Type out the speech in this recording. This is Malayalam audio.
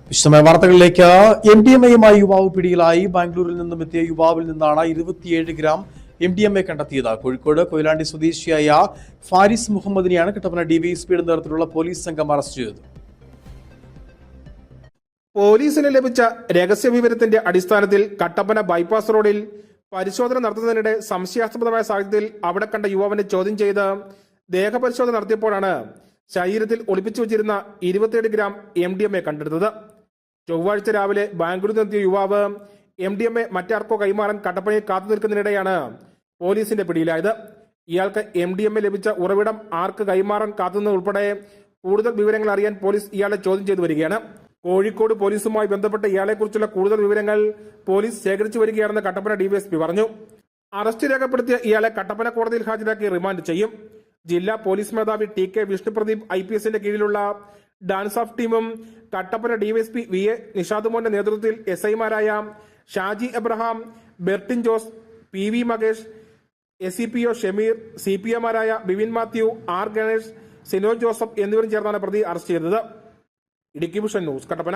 വിശദമായ വാർത്തകളിലേക്ക്. MDMA-യുമായി യുവാവ് പിടിയിലായി. ബാംഗ്ലൂരിൽ നിന്നും എത്തിയ യുവാവിൽ നിന്നാണ് 27 ഗ്രാം MDMA കണ്ടെത്തിയത്. കോഴിക്കോട് കൊയിലാണ്ടി സ്വദേശിയായ ഫാരിസ് മുഹമ്മദിനെയാണ് കട്ടപ്പന ഡിവൈഎസ്പിയുടെ നേതൃത്വത്തിലുള്ള പോലീസ് സംഘം അറസ്റ്റ് ചെയ്തത്. പോലീസിന് ലഭിച്ച രഹസ്യവിവരത്തിന്റെ അടിസ്ഥാനത്തിൽ കട്ടപ്പന ബൈപ്പാസ് റോഡിൽ പരിശോധന നടത്തുന്നതിനിടെ സംശയാസ്പദമായ സാഹചര്യത്തിൽ അവിടെ കണ്ട യുവാവിനെ ചോദ്യം ചെയ്ത് ദേഹപരിശോധന നടത്തിയപ്പോഴാണ് ശരീരത്തിൽ ഒളിപ്പിച്ചു വെച്ചിരുന്ന 27 ഗ്രാം MDMA കണ്ടെടുത്തത്. ചൊവ്വാഴ്ച രാവിലെ ബാംഗ്ലൂരിൽ നിന്നെത്തിയ യുവാവ് MDMA മറ്റാർക്കോ കൈമാറാൻ കട്ടപ്പനയിൽ കാത്തു നിൽക്കുന്നതിനിടെയാണ് പോലീസിന്റെ പിടിയിലായത്. ഇയാൾക്ക് MDMA ലഭിച്ച ഉറവിടം, ആർക്ക് കൈമാറാൻ കാത്തുനിന്നത് ഉൾപ്പെടെ കൂടുതൽ വിവരങ്ങൾ അറിയാൻ പോലീസ് ഇയാളെ ചോദ്യം ചെയ്തു വരികയാണ്. കോഴിക്കോട് പോലീസുമായി ബന്ധപ്പെട്ട ഇയാളെക്കുറിച്ചുള്ള കൂടുതൽ വിവരങ്ങൾ പോലീസ് ശേഖരിച്ചു വരികയാണെന്ന് കട്ടപ്പന ഡിവൈഎസ്പി പറഞ്ഞു. അറസ്റ്റ് രേഖപ്പെടുത്തിയ ഇയാളെ കട്ടപ്പന കോടതിയിൽ ഹാജരാക്കി റിമാൻഡ് ചെയ്യും. ജില്ലാ പോലീസ് മേധാവി TK വിഷ്ണുപ്രദീപ് IPSന്റെ കീഴിലുള്ള ഡാൻസ് ഓഫ് ടീമും കട്ടപ്പന ഡിവൈഎസ്പി VA നിഷാദുമോന്റെ നേതൃത്വത്തിൽ SI-മാരായ ഷാജി എബ്രഹാം, ബെർട്ടിൻ ജോസ്, PV മകേഷ്, SCPO ഷമീർ, CPA-മാരായ ബിവിൻ മാത്യു, R ഗണേഷ്, സിനോജ് ജോസഫ് എന്നിവരും ചേർന്നാണ് പ്രതി അറസ്റ്റ് ചെയ്തത്. Idukki vision news, Kattappana.